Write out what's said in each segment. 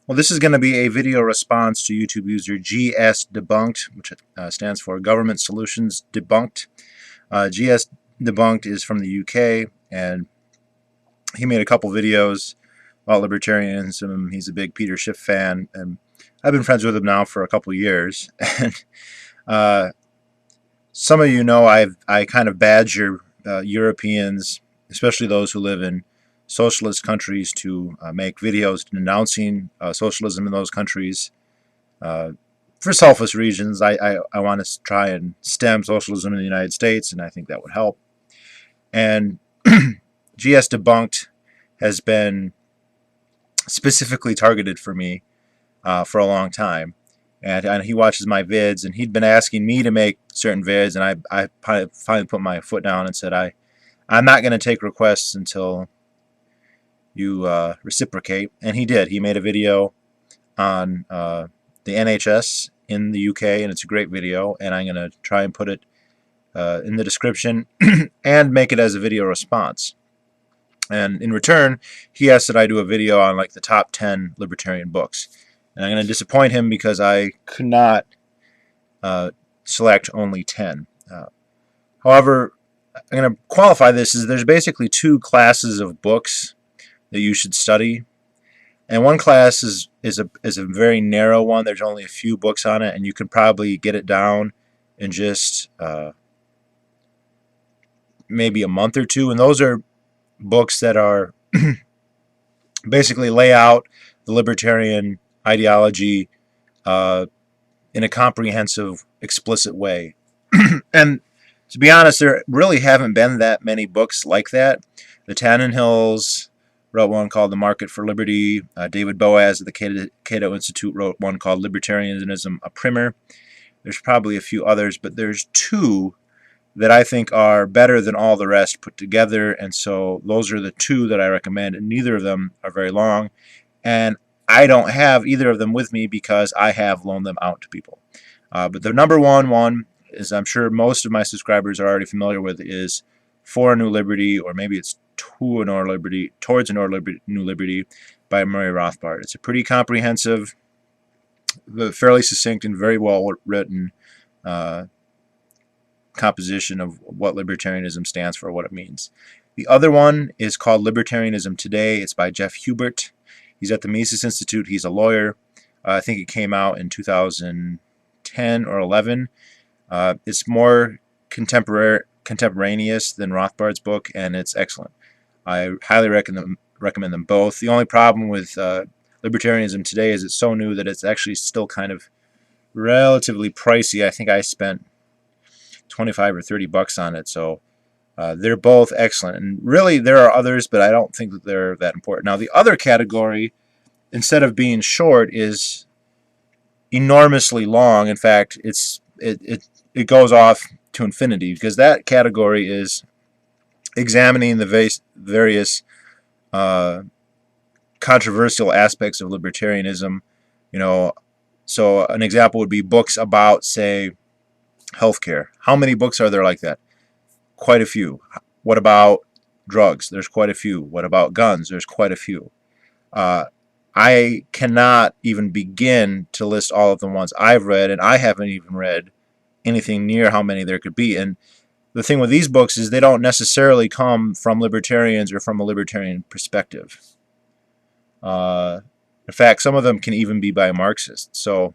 Well, this is going to be a video response to YouTube user GSdebunked, which stands for Government Solutions Debunked. GSdebunked is from the UK, and he made a couple videos about libertarianism. He's a big Peter Schiff fan, and I've been friends with him now for a couple years. And some of you know I kind of badger Europeans, especially those who live in socialist countries, to make videos denouncing socialism in those countries for selfish reasons. I want to try and stem socialism in the United States, and I think that would help. And GSdebunked has been specifically targeted for me for a long time. And he watches my vids, and he'd been asking me to make certain vids, and I finally put my foot down and said, I'm not going to take requests until you reciprocate. And he did. He made a video on the NHS in the UK, and it's a great video, and I'm going to try and put it in the description and make it as a video response. And in return, he asked that I do a video on like the top 10 libertarian books. And I'm going to disappoint him because I could not select only 10. However, I'm going to qualify this as there's basically two classes of books that you should study. And one class is a very narrow one. There's only a few books on it, and you can probably get it down in just maybe a month or two. And those are books that are basically lay out the libertarian ideology in a comprehensive, explicit way. And to be honest, there really haven't been that many books like that. The Tannenhills wrote one called The Market for Liberty. David Boaz at the Cato Institute wrote one called Libertarianism, a Primer. There's probably a few others, but there's two that I think are better than all the rest put together, and so those are the two that I recommend, and neither of them are very long, and I don't have either of them with me because I have loaned them out to people. But the number one is, I'm sure most of my subscribers are already familiar with, is For a New Liberty, or maybe it's Towards a New Liberty by Murray Rothbard. It's a pretty comprehensive, fairly succinct, and very well written composition of what libertarianism stands for, what it means. The other one is called Libertarianism Today. It's by Jeff Hubert. He's at the Mises Institute. He's a lawyer. I think it came out in 2010 or 11. It's more contemporaneous than Rothbard's book, and it's excellent. I highly recommend them both. The only problem with Libertarianism Today is it's so new that it's actually still kind of relatively pricey. I think I spent 25 or 30 bucks on it, so they're both excellent. And really, there are others, but I don't think that they're that important. Now, the other category, instead of being short, is enormously long. In fact, it goes off to infinity, because that category is examining the various controversial aspects of libertarianism. You know, so an example would be books about, say, healthcare. How many books are there like that? Quite a few. What about drugs? There's quite a few. What about guns? There's quite a few. I cannot even begin to list all of the ones I've read, and I haven't even read anything near how many there could be. And the thing with these books is they don't necessarily come from libertarians or from a libertarian perspective. In fact, some of them can even be by Marxists. So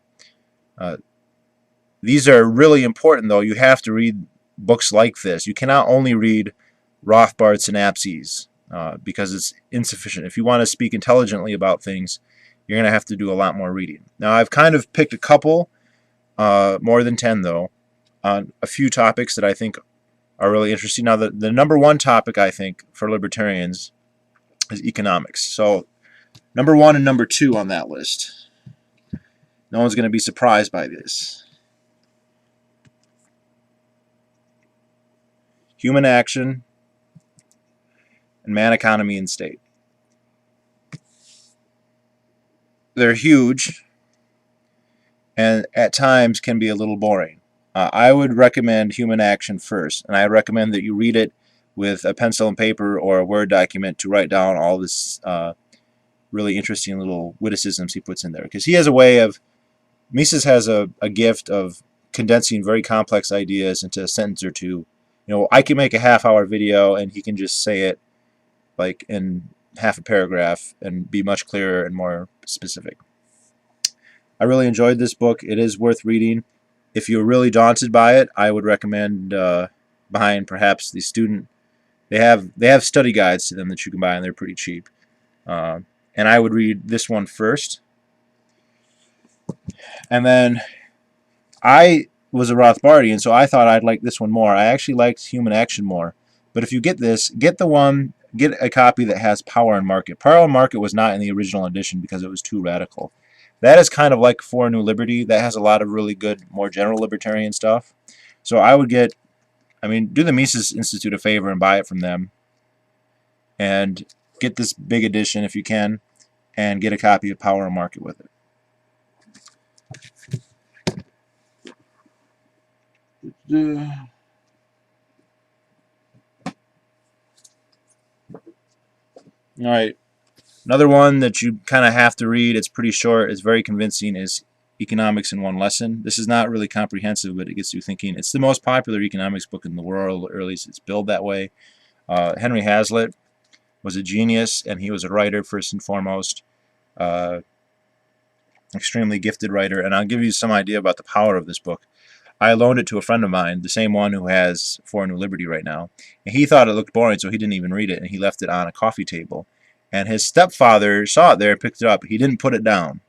these are really important, though. You have to read books like this. You cannot only read Rothbard synapses because it's insufficient. If you want to speak intelligently about things, you're going to have to do a lot more reading. Now, I've kind of picked a couple, more than 10 though, on a few topics that I think are really interesting. Now, the number one topic, I think, for libertarians is economics. So, number one and number two on that list. No one's going to be surprised by this. Human action and man, economy, and state. They're huge and at times can be a little boring. I would recommend human action first, and I recommend that you read it with a pencil and paper or a Word document to write down all this really interesting little witticisms he puts in there. Because he has a way of, Mises has a gift of condensing very complex ideas into a sentence or two. You know, I can make a half-hour video and he can just say it like in half a paragraph and be much clearer and more specific. I really enjoyed this book. It is worth reading. If you're really daunted by it, I would recommend buying perhaps the student. They have study guides to them that you can buy, and they're pretty cheap. And I would read this one first, and then I was a Rothbardian, so I thought I'd like this one more. I actually liked Human Action more. But if you get this, get a copy that has Power and Market. Power and Market was not in the original edition because it was too radical. That is kind of like For a New Liberty. That has a lot of really good, more general libertarian stuff. So I would get, do the Mises Institute a favor and buy it from them. And get this big edition if you can, and get a copy of Power and Market with it. All right. Another one that you kind of have to read, it's pretty short, it's very convincing, is Economics in One Lesson. This is not really comprehensive, but it gets you thinking. It's the most popular economics book in the world, or at least it's billed that way. Henry Hazlitt was a genius, and he was a writer first and foremost. Extremely gifted writer, and I'll give you some idea about the power of this book. I loaned it to a friend of mine, the same one who has For a New Liberty right now, and he thought it looked boring, so he didn't even read it, and he left it on a coffee table. And his stepfather saw it there, picked it up. He didn't put it down.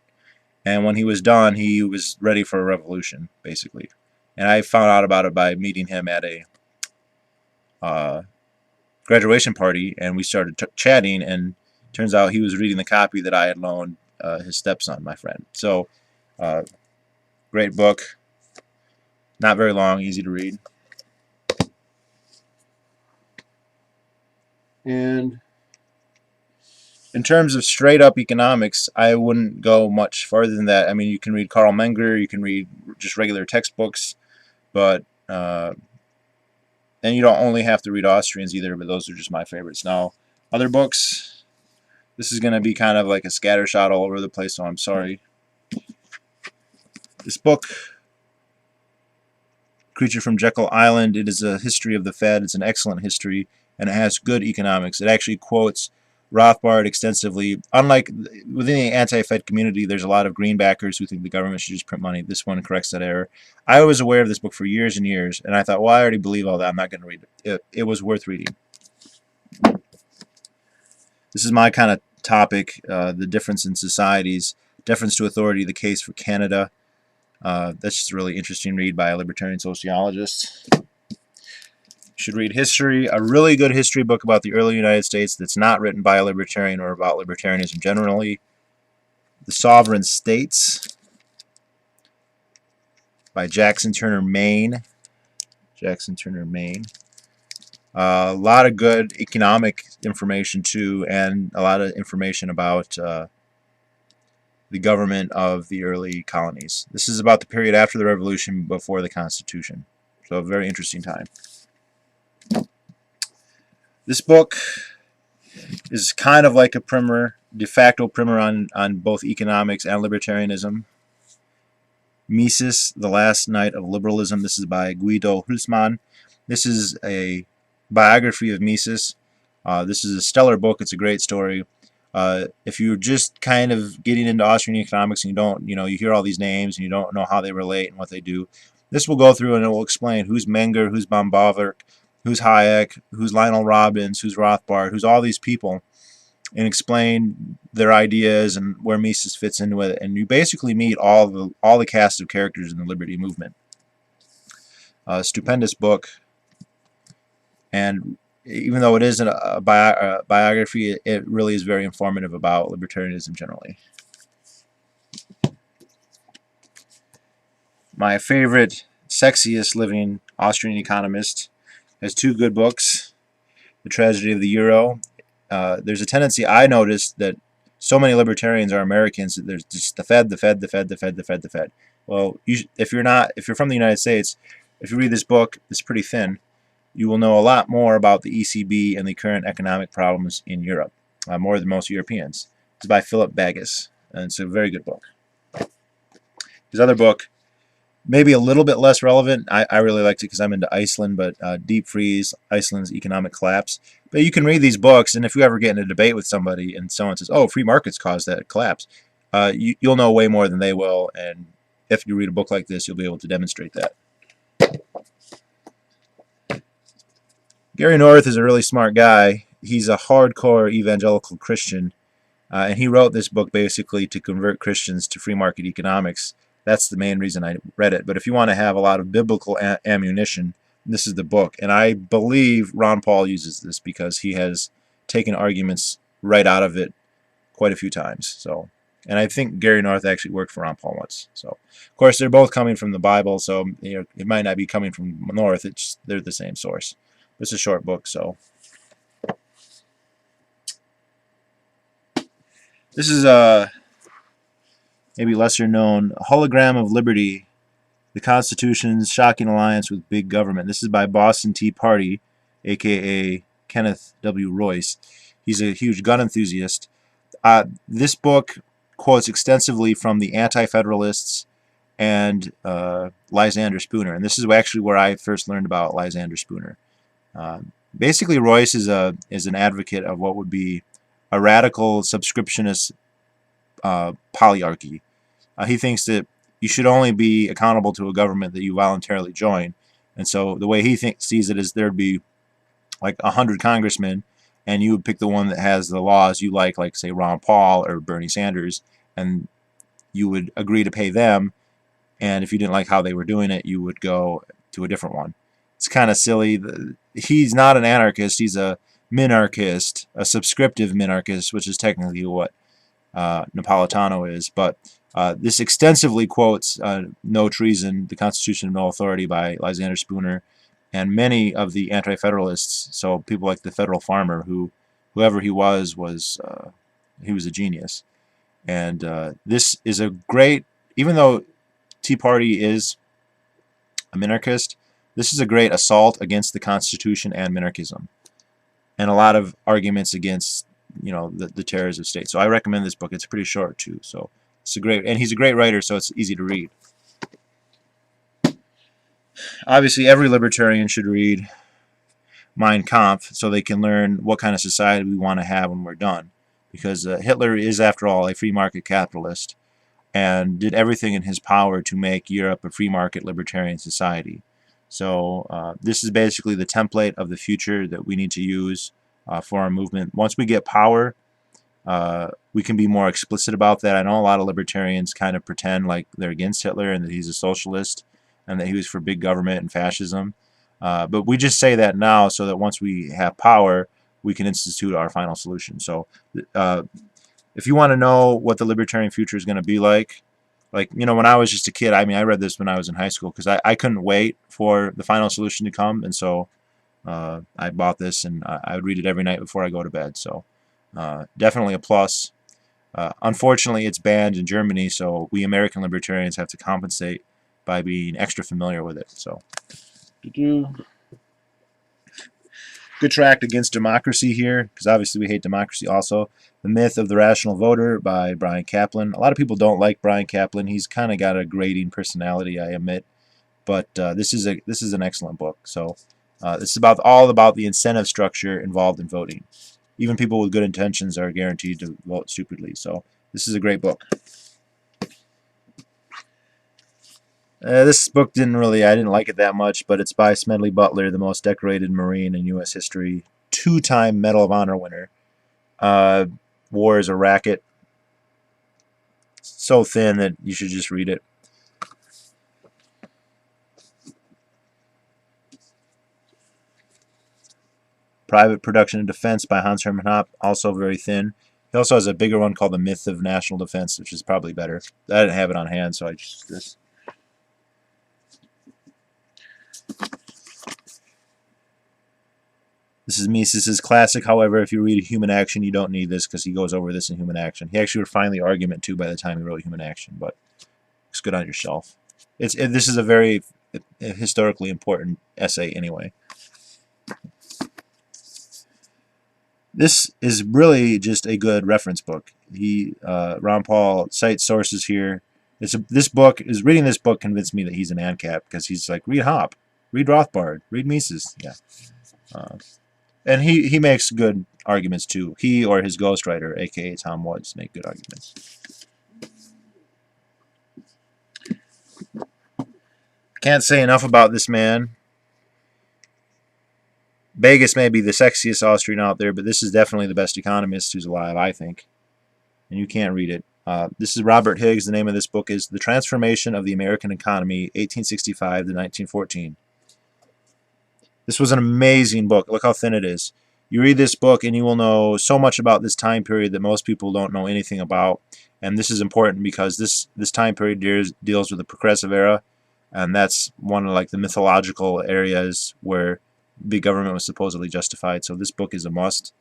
And when he was done, he was ready for a revolution, basically. And I found out about it by meeting him at a graduation party, and we started chatting, and turns out he was reading the copy that I had loaned his stepson, my friend. So, great book. Not very long, easy to read. And in terms of straight-up economics, I wouldn't go much farther than that. You can read Carl Menger, you can read just regular textbooks, but and you don't only have to read Austrians either, but those are just my favorites. Now, other books, this is going to be kind of like a scattershot all over the place, so I'm sorry. This book, Creature from Jekyll Island, it is a history of the Fed. It's an excellent history, and it has good economics. It actually quotes Rothbard extensively. Unlike within the anti-Fed community, there's a lot of greenbackers who think the government should just print money. This one corrects that error. I was aware of this book for years and years, and I thought, well, I already believe all that. I'm not going to read it. It was worth reading. This is my kind of topic, the difference in societies, deference to authority, the case for Canada. That's just a really interesting read by a libertarian sociologist. You should read history, a really good history book about the early United States that's not written by a libertarian or about libertarianism generally. The Sovereign States by Jackson Turner Maine. Jackson Turner Maine. A lot of good economic information too, and a lot of information about the government of the early colonies. This is about the period after the Revolution, before the Constitution. So a very interesting time. This book is kind of like a primer, de facto primer on both economics and libertarianism. Mises, The Last Night of Liberalism. This is by Guido Hülsmann. This is a biography of Mises. This is a stellar book. It's a great story. If you're just kind of getting into Austrian economics and you don't, you hear all these names and you don't know how they relate and what they do, this will go through and it will explain who's Menger, who's Baum-Bovec, who's Hayek, who's Lionel Robbins, who's Rothbard, who's all these people, and explain their ideas and where Mises fits into it. And you basically meet all the cast of characters in the liberty movement. Stupendous book, and even though it isn't a biography, it really is very informative about libertarianism generally. My favorite, sexiest living Austrian economist has two good books, The Tragedy of the Euro. There's a tendency, I noticed, that so many libertarians are Americans that there's just the Fed, the Fed, the Fed, the Fed, the Fed, the Fed. Well, if you're from the United States, if you read this book, it's pretty thin. you will know a lot more about the ECB and the current economic problems in Europe, more than most Europeans. It's by Philip Baggis, and it's a very good book. His other book, maybe a little bit less relevant. I really liked it because I'm into Iceland, but Deep Freeze, Iceland's Economic Collapse. But you can read these books, and if you ever get in a debate with somebody and someone says, oh, free markets caused that collapse, you'll know way more than they will, and if you read a book like this, you'll be able to demonstrate that. Gary North is a really smart guy. He's a hardcore evangelical Christian, and he wrote this book basically to convert Christians to free market economics. That's the main reason I read it. But if you want to have a lot of biblical ammunition, this is the book. And I believe Ron Paul uses this because he has taken arguments right out of it quite a few times. So, and I think Gary North actually worked for Ron Paul once. So, of course, they're both coming from the Bible, so it might not be coming from North. They're the same source. It's a short book, so. This is maybe lesser known, Hologram of Liberty, the Constitution's Shocking Alliance with Big Government. This is by Boston Tea Party, a.k.a. Kenneth W. Royce. He's a huge gun enthusiast. This book quotes extensively from the Anti-Federalists and Lysander Spooner. And this is actually where I first learned about Lysander Spooner. Basically, Royce is an advocate of what would be a radical subscriptionist polyarchy. He thinks that you should only be accountable to a government that you voluntarily join. And so the way he sees it is there'd be like 100 congressmen, and you would pick the one that has the laws you like say Ron Paul or Bernie Sanders, and you would agree to pay them. And if you didn't like how they were doing it, you would go to a different one. It's kind of silly. He's not an anarchist. He's a minarchist, a subscriptive minarchist, which is technically what Napolitano is. But this extensively quotes No Treason, the Constitution of No Authority by Lysander Spooner, and many of the anti-federalists. So people like the Federal Farmer, whoever he was he was a genius. And this is a great, even though Tea Party is a minarchist, this is a great assault against the Constitution and minarchism, and a lot of arguments against the terrors of state. So I recommend this book. It's pretty short too, so it's and he's a great writer, so it's easy to read. Obviously, every libertarian should read Mein Kampf so they can learn what kind of society we want to have when we're done, because Hitler is, after all, a free market capitalist and did everything in his power to make Europe a free market libertarian society. So this is basically the template of the future that we need to use for our movement. Once we get power, we can be more explicit about that. I know a lot of libertarians kind of pretend like they're against Hitler and that he's a socialist and that he was for big government and fascism. But we just say that now so that once we have power, we can institute our final solution. So if you want to know what the libertarian future is going to be like, when I was just a kid, I mean, I read this when I was in high school because I couldn't wait for the final solution to come, and so I bought this, and I would read it every night before I go to bed. So definitely a plus. Unfortunately, it's banned in Germany, so we American libertarians have to compensate by being extra familiar with it. So, good tract against democracy here, because obviously we hate democracy also. The Myth of the Rational Voter by Brian Kaplan. A lot of people don't like Brian Kaplan. He's kind of got a grating personality, I admit. But this is an excellent book. So it's all about the incentive structure involved in voting. Even people with good intentions are guaranteed to vote stupidly. So this is a great book. This book I didn't like it that much, but it's by Smedley Butler, the most decorated Marine in U.S. history, 2-time Medal of Honor winner. War is a racket. So thin that you should just read it. Private Production and Defense by Hans Hermann Hoppe, also very thin. He also has a bigger one called The Myth of National Defense, which is probably better. I didn't have it on hand, so I just this. This is Mises's classic. However, if you read Human Action, you don't need this because he goes over this in Human Action. He actually refined the argument too by the time he wrote Human Action, but it's good on your shelf. This is a very historically important essay anyway. This is really just a good reference book. Ron Paul cites sources here. Reading this book convinced me that he's an ANCAP, because he's like, read Hop, read Rothbard, read Mises. Yeah. And he makes good arguments too. He or his ghostwriter, aka Tom Woods, make good arguments. Can't say enough about this man. Vegas may be the sexiest Austrian out there, but this is definitely the best economist who's alive, I think. And you can't read it. This is Robert Higgs. The name of this book is The Transformation of the American Economy, 1865 to 1914. This was an amazing book. Look how thin it is. You read this book and you will know so much about this time period that most people don't know anything about. And this is important because this time period deals with the progressive era, and that's one of like the mythological areas where big government was supposedly justified. So this book is a must.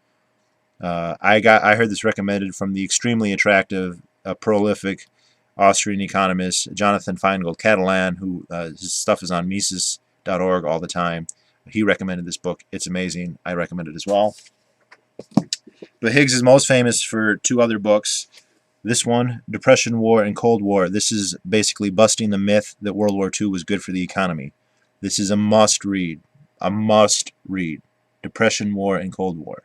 I heard this recommended from the extremely attractive, prolific Austrian economist Jonathan Feingold Catalan, who his stuff is on Mises.org all the time. He recommended this book. It's amazing. I recommend it as well. But Higgs is most famous for two other books. This one, Depression, War, and Cold War. This is basically busting the myth that World War II was good for the economy. This is a must read. A must read. Depression, War, and Cold War.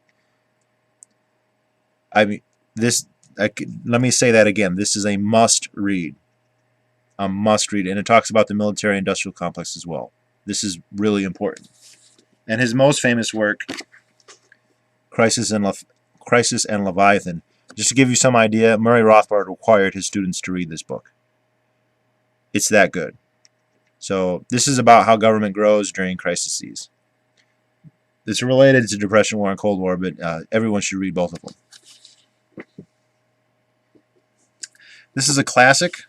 I mean, let me say that again. This is a must read. A must read. And it talks about the military-industrial complex as well. This is really important. And his most famous work, Crisis and Leviathan. Just to give you some idea, Murray Rothbard required his students to read this book. It's that good. So this is about how government grows during crises. It's related to Depression, War, and Cold War, but everyone should read both of them. This is a classic.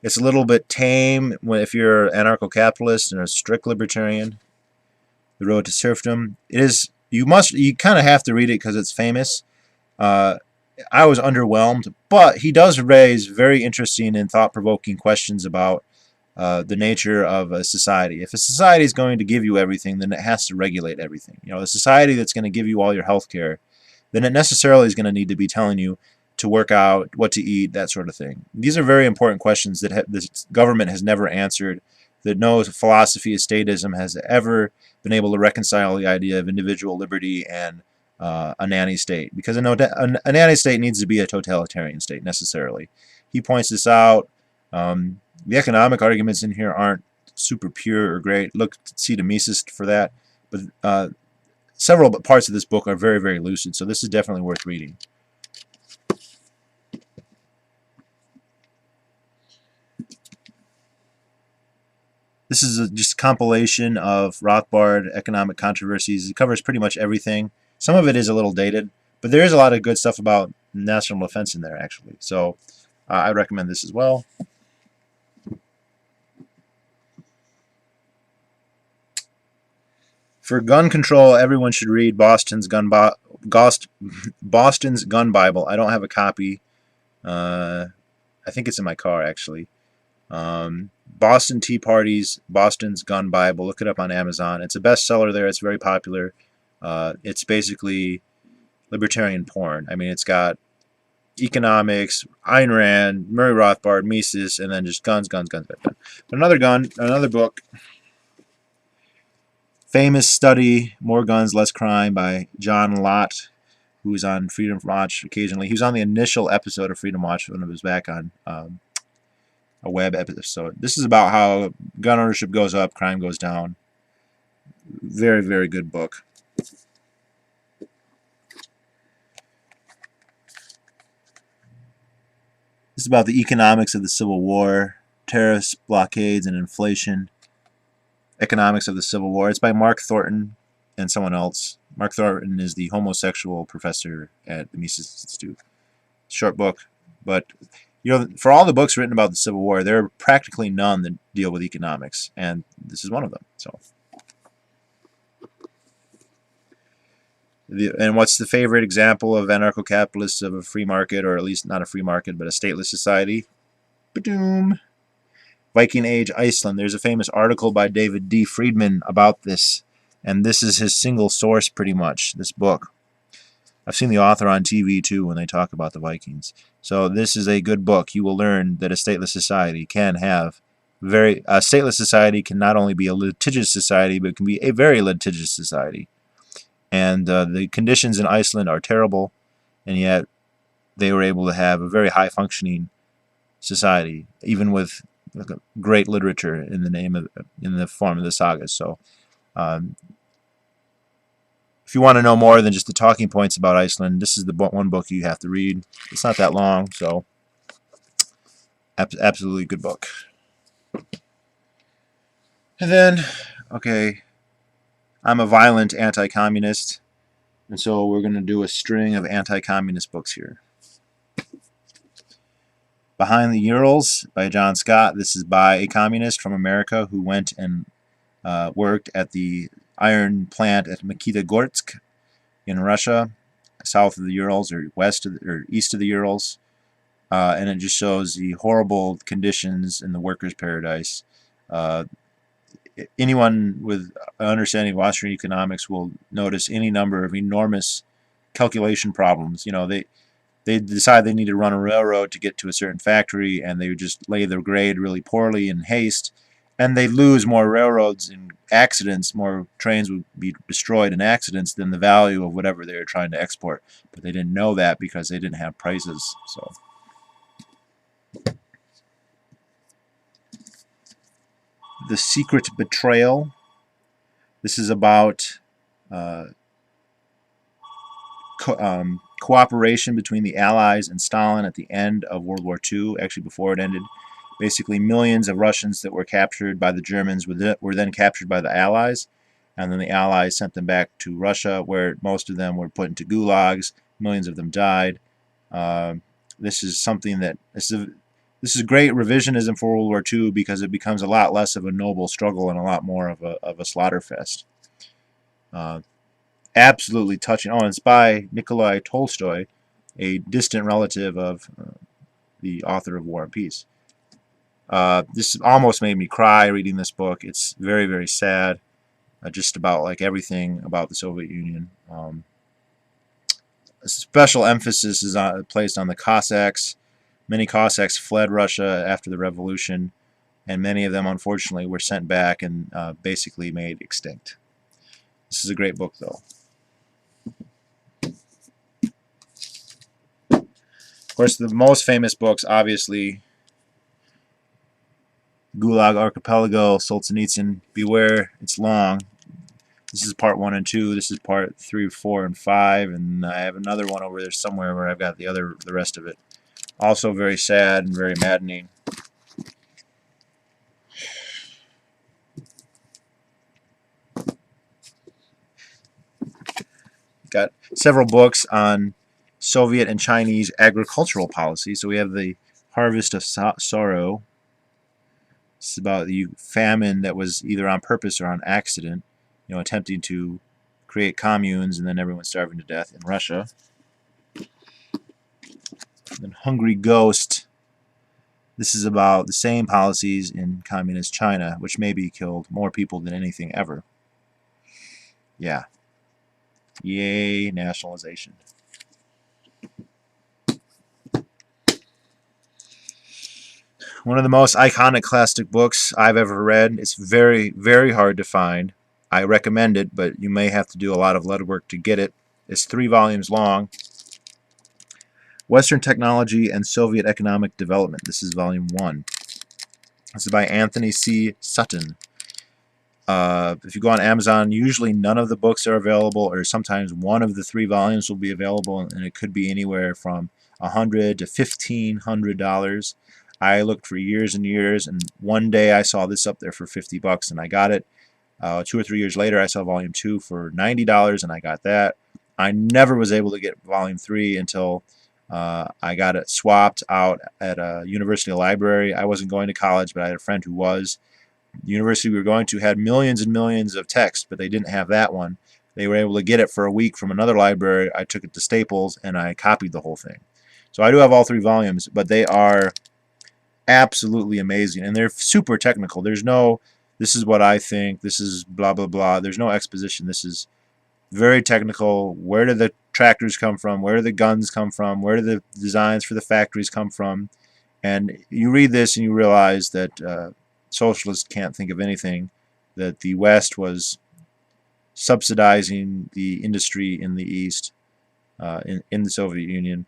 It's a little bit tame if you're an anarcho-capitalist and a strict libertarian. The Road to Serfdom. It is. You kind of have to read it because it's famous. I was underwhelmed, but he does raise very interesting and thought-provoking questions about the nature of a society. If a society is going to give you everything, then it has to regulate everything. You know, a society that's going to give you all your health care, then it necessarily is going to need to be telling you to work out, what to eat, that sort of thing. These are very important questions that the government has never answered, that no philosophy of statism has ever been able to reconcile the idea of individual liberty and a nanny state, because a nanny state needs to be a totalitarian state necessarily. He points this out. The economic arguments in here aren't super pure or great. See to Mises for that. But several parts of this book are very, very lucid, so this is definitely worth reading. This is just a compilation of Rothbard economic controversies. It covers pretty much everything. Some of it is a little dated, but there is a lot of good stuff about national defense in there, actually. So I recommend this as well. For gun control, everyone should read Boston's Gun Bible. I don't have a copy. I think it's in my car, actually. Boston Tea Party's Boston's Gun Bible. Look it up on Amazon. It's a bestseller there. It's very popular. It's basically libertarian porn. I mean, it's got economics, Ayn Rand, Murray Rothbard, Mises, and then just guns. But another book, famous study, More Guns, Less Crime by John Lott, who's on Freedom Watch occasionally. He was on the initial episode of Freedom Watch when it was back on a web episode. This is about how gun ownership goes up, crime goes down. Very, very good book. This is about the economics of the Civil War, tariffs, blockades, and inflation. Economics of the Civil War. It's by Mark Thornton and someone else. Mark Thornton is the homosexual professor at the Mises Institute. Short book, but you know, for all the books written about the Civil War, there are practically none that deal with economics, and this is one of them. So, and what's the favorite example of anarcho-capitalists of a free market, or at least not a free market, but a stateless society? Ba-doom. Viking Age Iceland. There's a famous article by David D. Friedman about this, and this is his single source pretty much, this book. I've seen the author on TV too when they talk about the Vikings. So this is a good book. You will learn that a stateless society can have a stateless society can not only be a litigious society, but it can be a very litigious society. And the conditions in Iceland are terrible, and yet they were able to have a very high functioning society, even with great literature in the form of the sagas. So um, if you want to know more than just the talking points about Iceland, this is the one book you have to read. It's not that long, so absolutely good book. And then, okay, I'm a violent anti-communist, and so we're going to do a string of anti-communist books here. Behind the Urals by John Scott. This is by a communist from America who went and worked at the iron plant at Magnitogorsk in Russia, south of the Urals or east of the Urals. And it just shows the horrible conditions in the workers' paradise. Anyone with an understanding of Austrian economics will notice any number of enormous calculation problems. You know, they decide they need to run a railroad to get to a certain factory, and they would just lay their grade really poorly in haste, and they lose more railroads in accidents, more trains would be destroyed in accidents than the value of whatever they were trying to export. But they didn't know that because they didn't have prices. So The Secret Betrayal. This is about cooperation between the Allies and Stalin at the end of World War II, actually before it ended. Basically, millions of Russians that were captured by the Germans were then captured by the Allies, and then the Allies sent them back to Russia, where most of them were put into gulags. Millions of them died. This is something that this is great revisionism for World War II because it becomes a lot less of a noble struggle and a lot more of a slaughter fest. Absolutely touching. Oh, and it's by Nikolai Tolstoy, a distant relative of the author of War and Peace. This almost made me cry reading this book. It's very, very sad, just about like everything about the Soviet Union. A special emphasis is placed on the Cossacks. Many Cossacks fled Russia after the revolution, and many of them, unfortunately, were sent back and basically made extinct. This is a great book, though. Of course, the most famous books, obviously, Gulag Archipelago, Solzhenitsyn. Beware, it's long. This is part 1 and 2. This is part 3, 4, and 5, and I have another one over there somewhere where I've got the rest of it. Also very sad and very maddening. Got several books on Soviet and Chinese agricultural policy. So we have the Harvest of Sorrow. This is about the famine that was either on purpose or on accident, you know, attempting to create communes and then everyone starving to death in Russia. And then Hungry Ghost. This is about the same policies in communist China, which maybe killed more people than anything ever. Yeah. Yay, nationalization. One of the most iconic classic books I've ever read. It's very, very hard to find. I recommend it, but you may have to do a lot of legwork to get it. It's 3 volumes long. Western Technology and Soviet Economic Development. This is volume 1. This is by Anthony C. Sutton. If you go on Amazon, usually none of the books are available, or sometimes one of the 3 volumes will be available, and it could be anywhere from $100 to $1,500. I looked for years and years, and one day I saw this up there for $50, and I got it. 2 or 3 years later, I saw Volume 2 for $90, and I got that. I never was able to get Volume 3 until I got it swapped out at a university library. I wasn't going to college, but I had a friend who was. The university we were going to had millions and millions of text, but they didn't have that one. They were able to get it for a week from another library. I took it to Staples, and I copied the whole thing. So I do have all 3 volumes, but they are absolutely amazing, and they're super technical. There's no, this is what I think, this is blah, blah, blah. There's no exposition. This is very technical. Where did the tractors come from, where do the guns come from, where do the designs for the factories come from. And you read this and you realize that socialists can't think of anything, that the West was subsidizing the industry in the East, in the Soviet Union,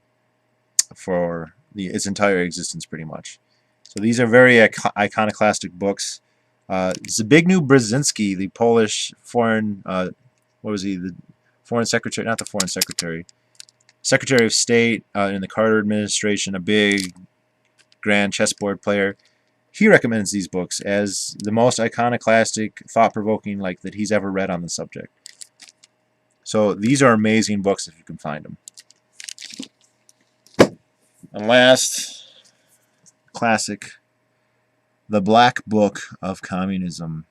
for its entire existence, pretty much. So these are very iconoclastic books. Zbigniew Brzezinski, the Polish foreign, what was he, the foreign secretary, not the foreign secretary, Secretary of State in the Carter administration, a big, grand chessboard player. He recommends these books as the most iconoclastic, thought-provoking like that he's ever read on the subject. So these are amazing books if you can find them. And last, classic, The Black Book of Communism.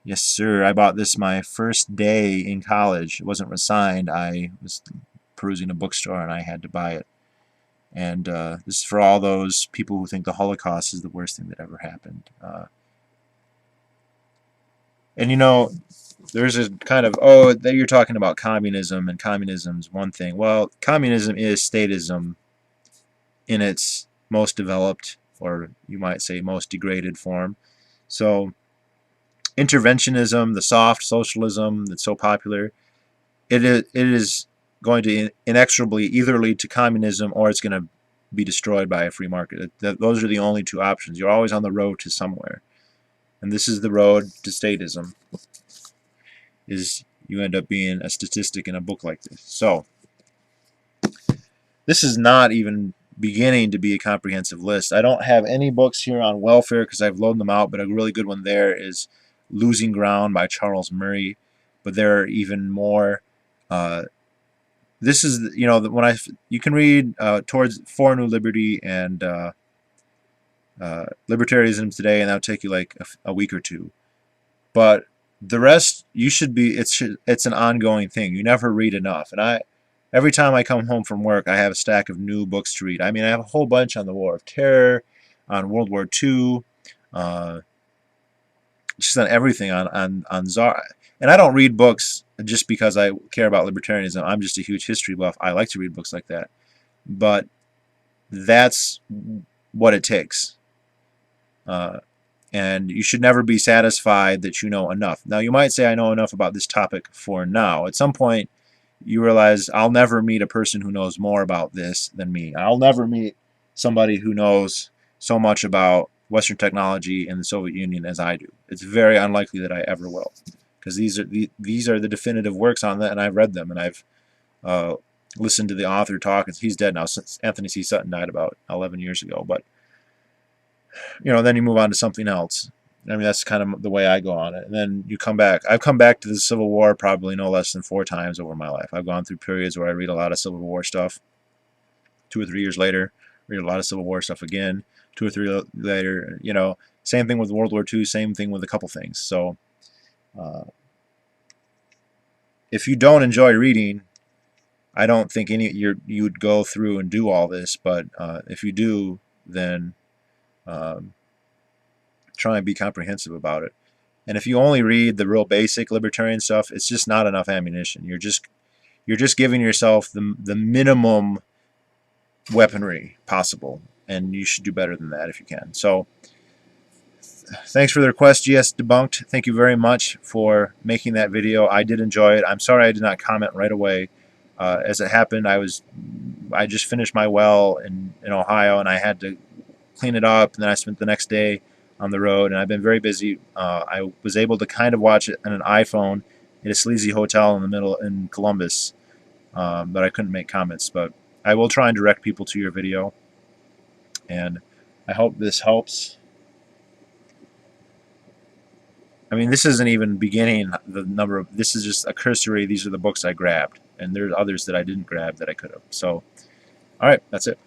Yes, sir. I bought this my first day in college. It wasn't assigned. I was perusing a bookstore and I had to buy it. And this is for all those people who think the Holocaust is the worst thing that ever happened. And you know, there's a kind of, oh, that you're talking about communism, and communism's one thing. Well, communism is statism in its most developed, or you might say most degraded form. So interventionism, the soft socialism that's so popular, it is going to inexorably either lead to communism or it's going to be destroyed by a free market. Those are the only two options. You're always on the road to somewhere. And this is the road to statism, is you end up being a statistic in a book like this. So this is not even beginning to be a comprehensive list. I don't have any books here on welfare because I've loaded them out, but a really good one there is Losing Ground by Charles Murray. But there are even more. This is, you know, when you can read towards For New Liberty and Libertarianism Today, and that'll take you like a week or two. But the rest, you should be. It's an ongoing thing. You never read enough. And every time I come home from work, I have a stack of new books to read. I mean, I have a whole bunch on the War of Terror, on World War II, just on everything on Tsar. And I don't read books just because I care about libertarianism. I'm just a huge history buff. I like to read books like that. But that's what it takes. And you should never be satisfied that you know enough. Now, you might say, I know enough about this topic for now. At some point, you realize I'll never meet a person who knows more about this than me. I'll never meet somebody who knows so much about Western technology and the Soviet Union as I do. It's very unlikely that I ever will, because these are the definitive works on that, and I've read them, and I've listened to the author talk. He's dead now. Since Anthony C. Sutton died about 11 years ago. But you know, then you move on to something else. I mean, that's kind of the way I go on it. And then you come back. I've come back to the Civil War probably no less than 4 times over my life. I've gone through periods where I read a lot of Civil War stuff. 2 or 3 years later, read a lot of Civil War stuff again. 2 or 3 later, you know, same thing with World War II, same thing with a couple things. So if you don't enjoy reading, I don't think you'd go through and do all this. But if you do, then try and be comprehensive about it. And if you only read the real basic libertarian stuff, it's just not enough ammunition. You're just giving yourself the minimum weaponry possible, and you should do better than that if you can. So thanks for the request, GS Debunked. Thank you very much for making that video. I did enjoy it. I'm sorry I did not comment right away. As it happened, I just finished my well in Ohio, and I had to clean it up, and then I spent the next day on the road, and I've been very busy. I was able to kind of watch it on an iPhone at a sleazy hotel in Columbus, but I couldn't make comments. But I will try and direct people to your video, and I hope this helps. I mean, this isn't even beginning the number of. This is just a cursory. These are the books I grabbed, and there's others that I didn't grab that I could have. So, all right, that's it.